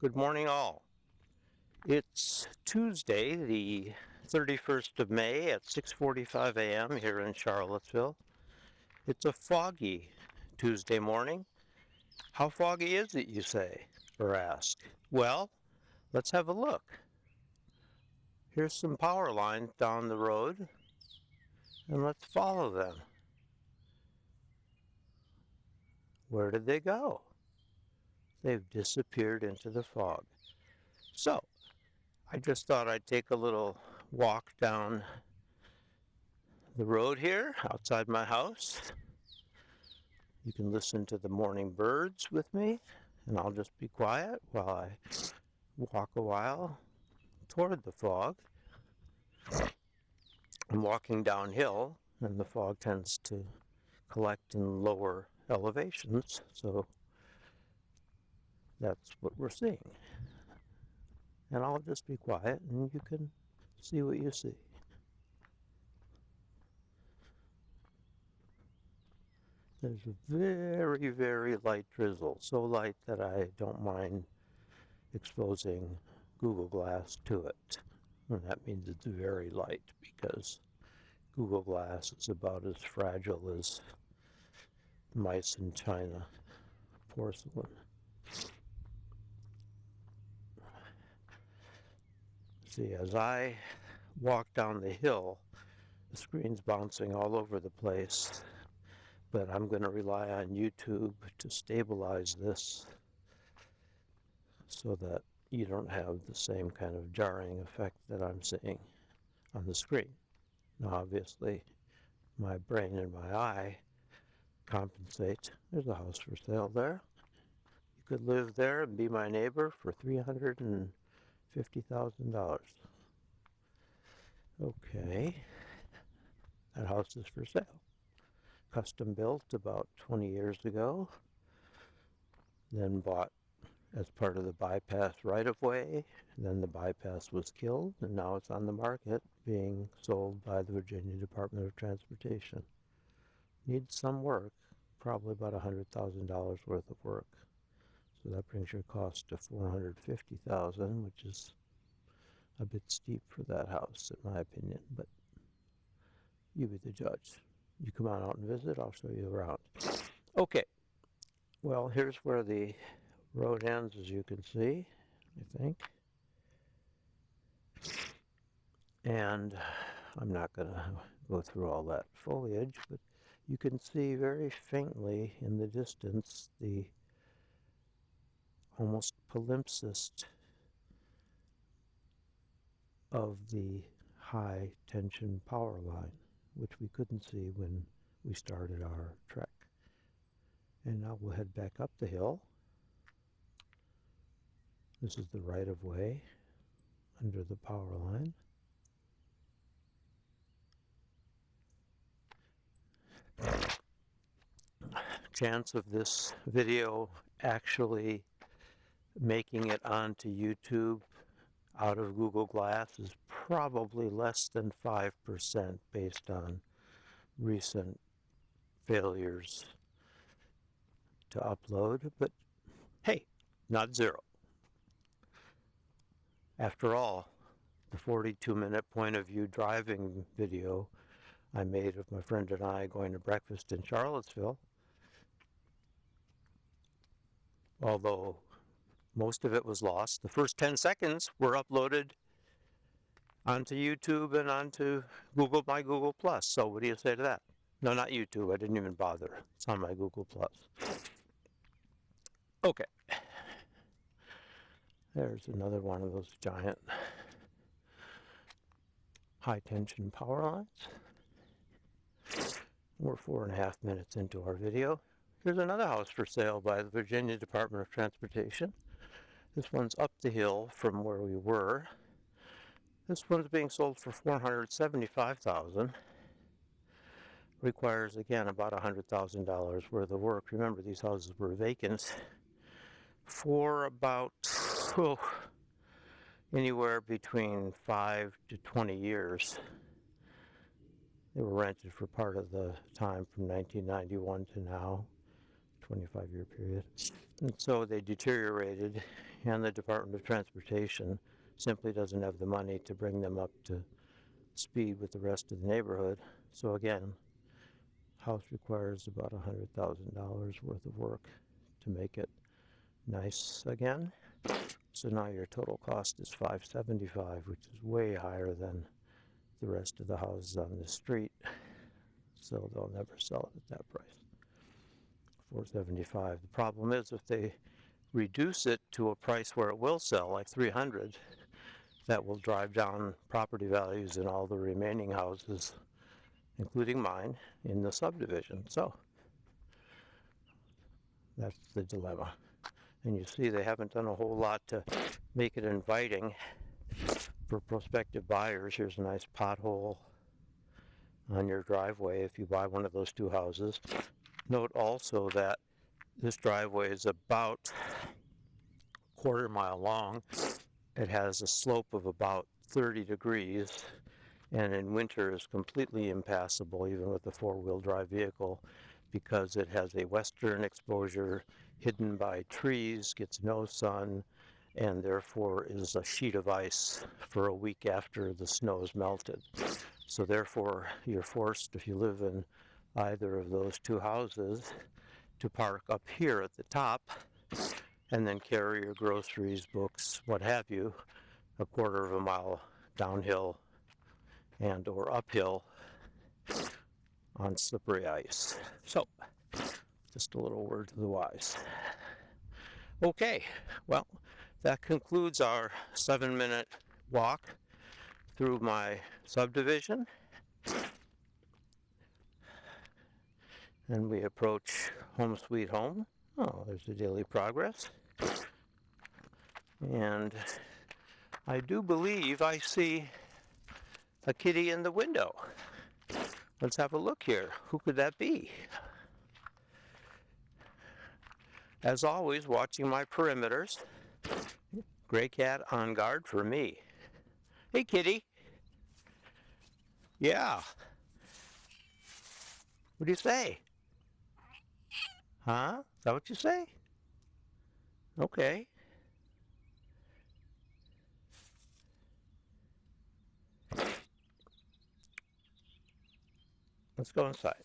Good morning, all. It's Tuesday, the 31st of May at 6:45 a.m. here in Charlottesville. It's a foggy Tuesday morning. How foggy is it, you say, or ask? Well, let's have a look. Here's some power lines down the road, and let's follow them. Where did they go? They've disappeared into the fog. So, I just thought I'd take a little walk down the road here outside my house. You can listen to the morning birds with me, and I'll just be quiet while I walk a while toward the fog. I'm walking downhill, and the fog tends to collect in lower elevations, so that's what we're seeing. And I'll just be quiet, and you can see what you see. There's a very, very light drizzle, so light that I don't mind exposing Google Glass to it. And that means it's very light because Google Glass is about as fragile as mice in China porcelain. See, as I walk down the hill, the screen's bouncing all over the place, but I'm going to rely on YouTube to stabilize this so that you don't have the same kind of jarring effect that I'm seeing on the screen. Now, obviously, my brain and my eye compensate. There's a house for sale there. You could live there and be my neighbor for $350,000. Okay, that house is for sale. Custom built about 20 years ago, then bought as part of the bypass right-of-way. Then the bypass was killed, and now it's on the market being sold by the Virginia Department of Transportation. Needs some work, probably about $100,000 worth of work. So that brings your cost to $450,000, which is a bit steep for that house, in my opinion, but you be the judge. You come on out and visit, I'll show you around. Okay, well, here's where the road ends, as you can see, I think. And I'm not going to go through all that foliage, but you can see very faintly in the distance the almost palimpsest of the high tension power line, which we couldn't see when we started our trek. And now we'll head back up the hill. This is the right-of-way under the power line. Chance of this video actually making it onto YouTube out of Google Glass is probably less than 5% based on recent failures to upload, but hey, not zero. After all, the 42-minute point of view driving video I made of my friend and I going to breakfast in Charlottesville, although most of it was lost, the first 10 seconds were uploaded onto YouTube and onto my Google Plus. So what do you say to that? No, not YouTube. I didn't even bother. It's on my Google Plus. Okay. There's another one of those giant high-tension power lines. We're 4.5 minutes into our video. Here's another house for sale by the Virginia Department of Transportation. This one's up the hill from where we were. This one's being sold for $475,000. Requires, again, about $100,000 worth of work. Remember, these houses were vacant for about anywhere between 5 to 20 years. They were rented for part of the time from 1991 to now. 25-year period. And so they deteriorated, and the Department of Transportation simply doesn't have the money to bring them up to speed with the rest of the neighborhood. So again, house requires about $100,000 worth of work to make it nice again. So now your total cost is $575, which is way higher than the rest of the houses on the street. So they'll never sell it at that price. $475. The problem is if they reduce it to a price where it will sell, like $300, that will drive down property values in all the remaining houses, including mine, in the subdivision. So that's the dilemma. And you see they haven't done a whole lot to make it inviting for prospective buyers. Here's a nice pothole on your driveway if you buy one of those two houses. Note also that this driveway is about a quarter mile long. It has a slope of about 30 degrees, and in winter is completely impassable even with a four-wheel drive vehicle, because it has a western exposure hidden by trees, gets no sun, and therefore is a sheet of ice for a week after the snow is melted. So therefore you're forced, if you live in either of those two houses, to park up here at the top and then carry your groceries, books, what have you, a quarter of a mile downhill and or uphill on slippery ice. So, just a little word to the wise. Okay, well, that concludes our 7-minute walk through my subdivision. And we approach home sweet home. Oh, there's the daily progress. And I do believe I see a kitty in the window. Let's have a look here. Who could that be? As always, watching my perimeters. Gray cat on guard for me. Hey, kitty. Yeah. What do you say? Huh? Is that what you say? Okay. Let's go inside.